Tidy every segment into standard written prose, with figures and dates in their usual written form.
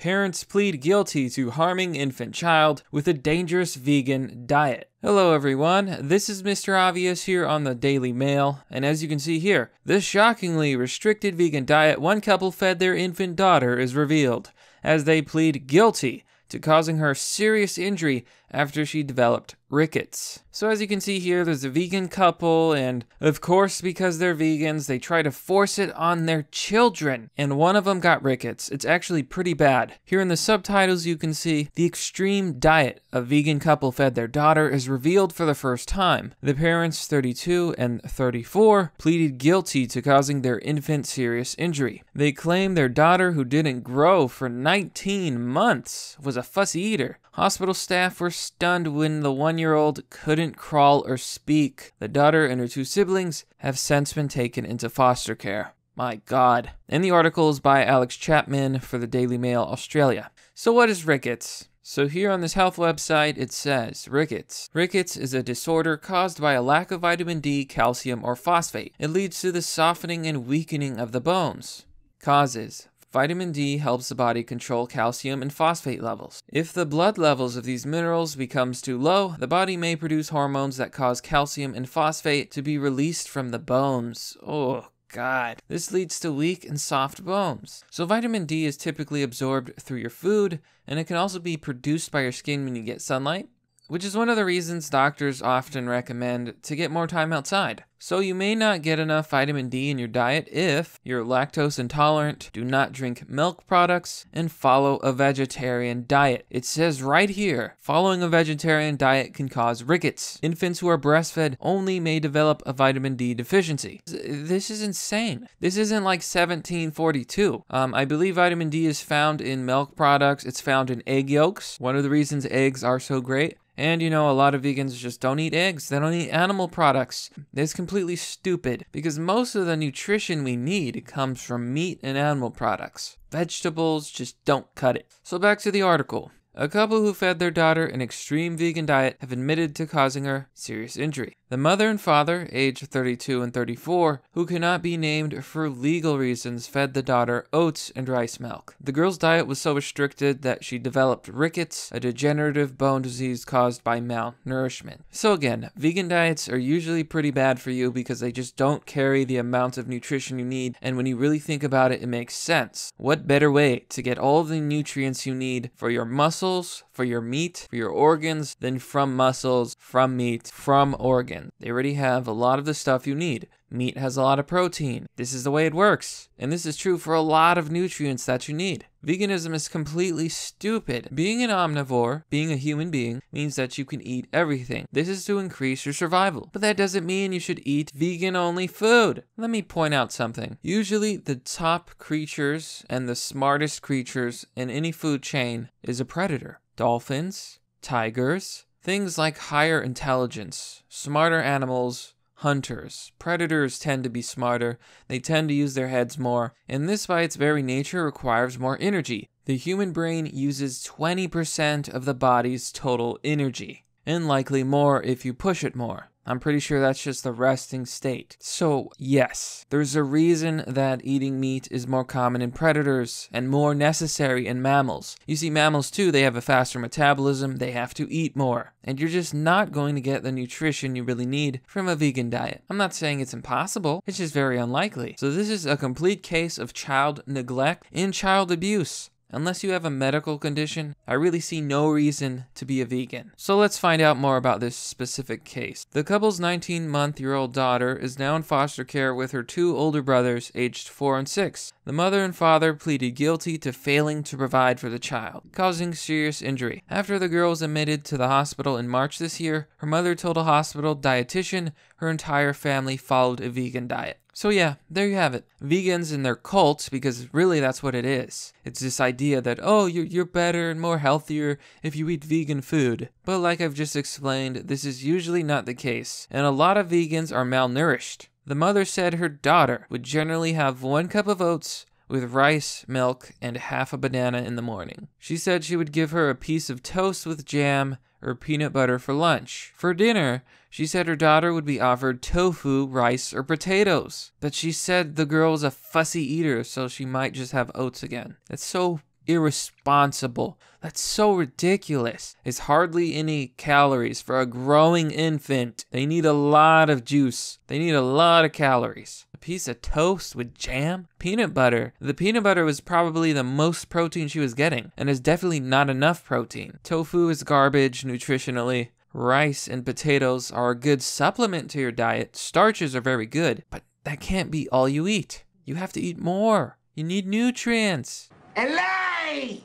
Parents plead guilty to harming infant child with a dangerous vegan diet. Hello everyone, this is Mr. Obvious here on the Daily Mail, and as you can see here, this shockingly restricted vegan diet one couple fed their infant daughter is revealed, as they plead guilty to causing her serious injury after she developed rickets. So as you can see here, there's a vegan couple, and of course, because they're vegans, they try to force it on their children, and one of them got rickets. It's actually pretty bad. Here in the subtitles, you can see the extreme diet a vegan couple fed their daughter is revealed for the first time. The parents, 32 and 34, pleaded guilty to causing their infant serious injury. They claim their daughter, who didn't grow for 19 months, was a fussy eater. Hospital staff were stunned when the 1-year-old couldn't crawl or speak. The daughter and her 2 siblings have since been taken into foster care. My God. And the article is by Alex Chapman for the Daily Mail Australia. So what is rickets? So here on this health website, it says, Rickets. Rickets is a disorder caused by a lack of vitamin D, calcium, or phosphate. It leads to the softening and weakening of the bones. Causes. Vitamin D helps the body control calcium and phosphate levels. If the blood levels of these minerals becomes too low, the body may produce hormones that cause calcium and phosphate to be released from the bones. Oh God. This leads to weak and soft bones. So vitamin D is typically absorbed through your food, and it can also be produced by your skin when you get sunlight, which is one of the reasons doctors often recommend to get more time outside. So you may not get enough vitamin D in your diet if you're lactose intolerant, do not drink milk products, and follow a vegetarian diet. It says right here, following a vegetarian diet can cause rickets. Infants who are breastfed only may develop a vitamin D deficiency. This is insane. This isn't like 1742. I believe vitamin D is found in milk products. It's found in egg yolks. One of the reasons eggs are so great. And you know, a lot of vegans just don't eat eggs. They don't eat animal products. It's completely stupid because most of the nutrition we need comes from meat and animal products. Vegetables just don't cut it. So back to the article. A couple who fed their daughter an extreme vegan diet have admitted to causing her serious injury. The mother and father, aged 32 and 34, who cannot be named for legal reasons, fed the daughter oats and rice milk. The girl's diet was so restricted that she developed rickets, a degenerative bone disease caused by malnourishment. So again, vegan diets are usually pretty bad for you because they just don't carry the amount of nutrition you need, and when you really think about it, it makes sense. What better way to get all the nutrients you need for your muscles, for your meat, for your organs, than from muscles, from meat, from organs? They already have a lot of the stuff you need. Meat has a lot of protein. This is the way it works. And this is true for a lot of nutrients that you need. Veganism is completely stupid. Being an omnivore, being a human being, means that you can eat everything. This is to increase your survival. But that doesn't mean you should eat vegan-only food. Let me point out something. Usually, the top creatures and the smartest creatures in any food chain is a predator. Dolphins, tigers, things like higher intelligence, smarter animals, hunters. Predators tend to be smarter, they tend to use their heads more, and this by its very nature requires more energy. The human brain uses 20% of the body's total energy, and likely more if you push it more. I'm pretty sure that's just the resting state. So yes, there's a reason that eating meat is more common in predators and more necessary in mammals. You see, mammals too, they have a faster metabolism, they have to eat more. And you're just not going to get the nutrition you really need from a vegan diet. I'm not saying it's impossible, it's just very unlikely. So this is a complete case of child neglect and child abuse. Unless you have a medical condition, I really see no reason to be a vegan. So let's find out more about this specific case. The couple's 19-month-old daughter is now in foster care with her 2 older brothers, aged 4 and 6. The mother and father pleaded guilty to failing to provide for the child, causing serious injury. After the girl was admitted to the hospital in March this year, her mother told a hospital dietitian her entire family followed a vegan diet. So yeah, there you have it. Vegans and their cult, because really that's what it is. It's this idea that, oh, you're better and more healthier if you eat vegan food. But like I've just explained, this is usually not the case, and a lot of vegans are malnourished. The mother said her daughter would generally have 1 cup of oats with rice, milk, and half a banana in the morning. She said she would give her a piece of toast with jam or peanut butter for lunch. For dinner, she said her daughter would be offered tofu, rice, or potatoes. But she said the girl was a fussy eater, so she might just have oats again. That's so irresponsible. That's so ridiculous. It's hardly any calories for a growing infant. They need a lot of juice. They need a lot of calories. A piece of toast with jam? Peanut butter. The peanut butter was probably the most protein she was getting, and is definitely not enough protein. Tofu is garbage nutritionally. Rice and potatoes are a good supplement to your diet. Starches are very good, but that can't be all you eat. You have to eat more. You need nutrients. A lie!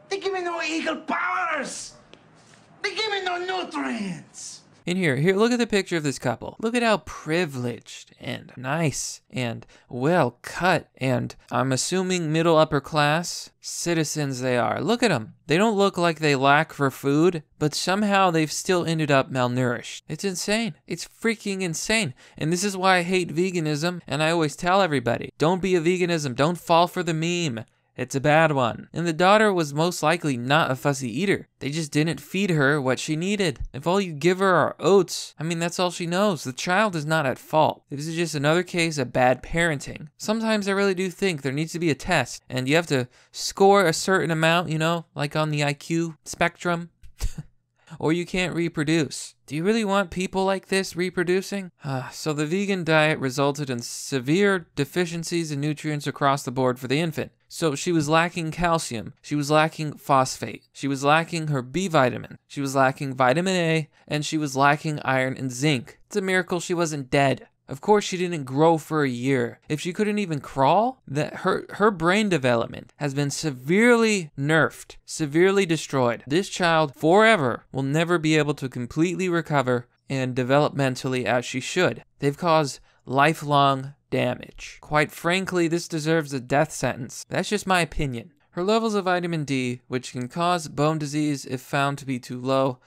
They give me no eagle powers! They give me no nutrients! And here, look at the picture of this couple. Look at how privileged and nice and well cut and, I'm assuming, middle upper class citizens they are. Look at them. They don't look like they lack for food, but somehow they've still ended up malnourished. It's insane. It's freaking insane. And this is why I hate veganism, and I always tell everybody, don't be a veganism. Don't fall for the meme. It's a bad one. And the daughter was most likely not a fussy eater. They just didn't feed her what she needed. If all you give her are oats, I mean, that's all she knows. The child is not at fault. This is just another case of bad parenting. Sometimes I really do think there needs to be a test, and you have to score a certain amount, you know, like on the IQ spectrum. Or you can't reproduce. Do you really want people like this reproducing? So the vegan diet resulted in severe deficiencies in nutrients across the board for the infant. So she was lacking calcium, she was lacking phosphate, she was lacking her B vitamin, she was lacking vitamin A, and she was lacking iron and zinc. It's a miracle she wasn't dead. Of course she didn't grow for a year. If she couldn't even crawl, her brain development has been severely nerfed, severely destroyed. This child forever will never be able to completely recover and develop mentally as she should. They've caused lifelong damage. Quite frankly, this deserves a death sentence. That's just my opinion. Her levels of vitamin D, which can cause bone disease if found to be too low,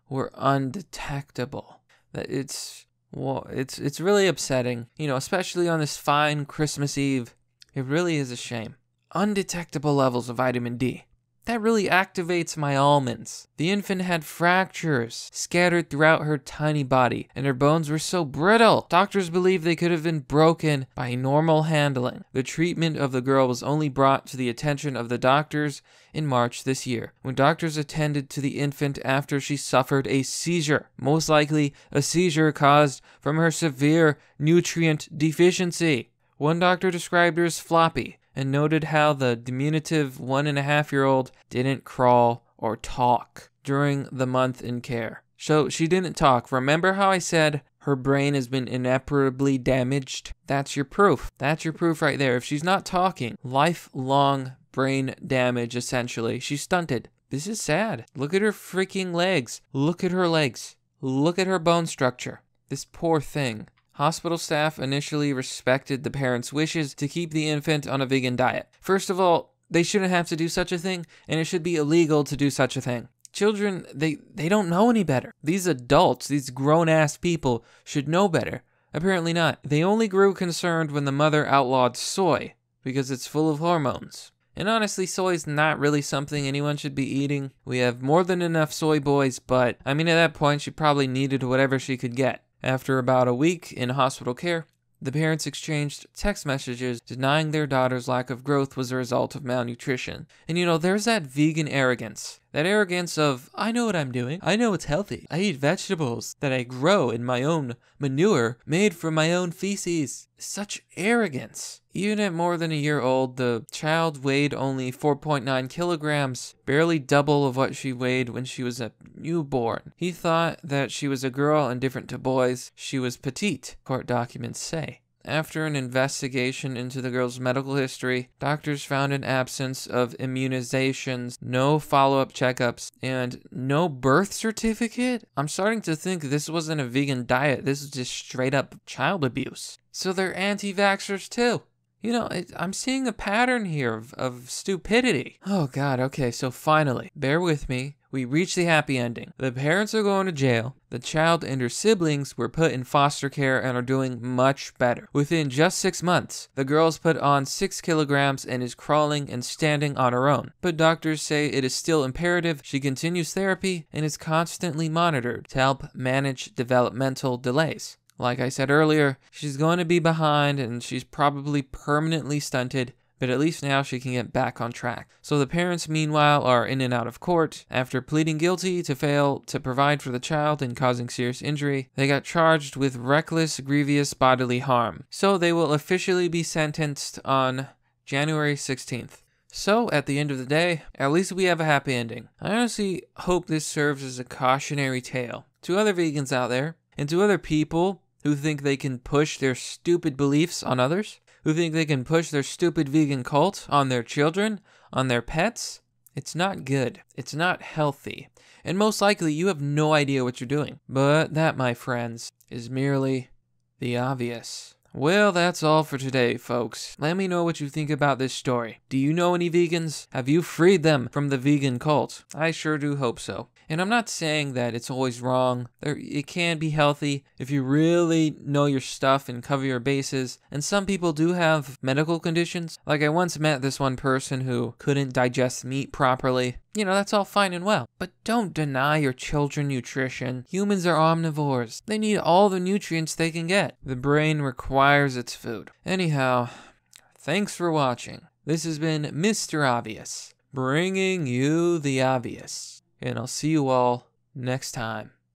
were undetectable. It's really upsetting, you know, especially on this fine Christmas Eve. It really is a shame. Undetectable levels of vitamin D. That really activates my almonds. The infant had fractures scattered throughout her tiny body, and her bones were so brittle. Doctors believe they could have been broken by normal handling. The treatment of the girl was only brought to the attention of the doctors in March this year, when doctors attended to the infant after she suffered a seizure, most likely a seizure caused from her severe nutrient deficiency. One doctor described her as floppy, and noted how the diminutive 1.5-year-old didn't crawl or talk during the month in care. So she didn't talk. Remember how I said her brain has been irreparably damaged? That's your proof. That's your proof right there. If she's not talking, lifelong brain damage, essentially. She's stunted. This is sad. Look at her freaking legs. Look at her legs. Look at her bone structure. This poor thing. Hospital staff initially respected the parents' wishes to keep the infant on a vegan diet. First of all, they shouldn't have to do such a thing, and it should be illegal to do such a thing. Children, they don't know any better. These adults, these grown-ass people, should know better. Apparently not. They only grew concerned when the mother outlawed soy, because it's full of hormones. And honestly, soy is not really something anyone should be eating. We have more than enough soy boys, but, I mean, at that point, she probably needed whatever she could get. After about a week in hospital care, the parents exchanged text messages denying their daughter's lack of growth was a result of malnutrition. And you know, there's that vegan arrogance. That arrogance of, I know what I'm doing. I know it's healthy. I eat vegetables that I grow in my own manure made from my own feces. Such arrogance. Even at more than a year old, the child weighed only 4.9 kilograms, barely double of what she weighed when she was a newborn. He thought that she was a girl and different to boys. She was petite, court documents say. After an investigation into the girl's medical history, doctors found an absence of immunizations, no follow-up checkups, and no birth certificate? I'm starting to think this wasn't a vegan diet. This is just straight-up child abuse. So they're anti-vaxxers too. You know, I'm seeing a pattern here of stupidity. Oh God, okay, so finally, bear with me, we reach the happy ending. The parents are going to jail, the child and her siblings were put in foster care and are doing much better. Within just 6 months, the girl's put on 6 kilograms and is crawling and standing on her own. But doctors say it is still imperative she continues therapy and is constantly monitored to help manage developmental delays. Like I said earlier, she's going to be behind and she's probably permanently stunted but at least now she can get back on track. So the parents, meanwhile, are in and out of court. After pleading guilty to fail to provide for the child and causing serious injury, they got charged with reckless, grievous bodily harm. So they will officially be sentenced on January 16th. So, at the end of the day, at least we have a happy ending. I honestly hope this serves as a cautionary tale to other vegans out there, and to other people who think they can push their stupid beliefs on others, who think they can push their stupid vegan cult on their children, on their pets. It's not good. It's not healthy. And most likely, you have no idea what you're doing. But that, my friends, is merely the obvious. Well, that's all for today, folks. Let me know what you think about this story. Do you know any vegans? Have you freed them from the vegan cult? I sure do hope so. And I'm not saying that it's always wrong. It can be healthy if you really know your stuff and cover your bases. And some people do have medical conditions. Like I once met this one person who couldn't digest meat properly. You know, that's all fine and well. But don't deny your children nutrition. Humans are omnivores. They need all the nutrients they can get. The brain requires its food. Anyhow, thanks for watching. This has been Mr. Obvious, bringing you the obvious. And I'll see you all next time.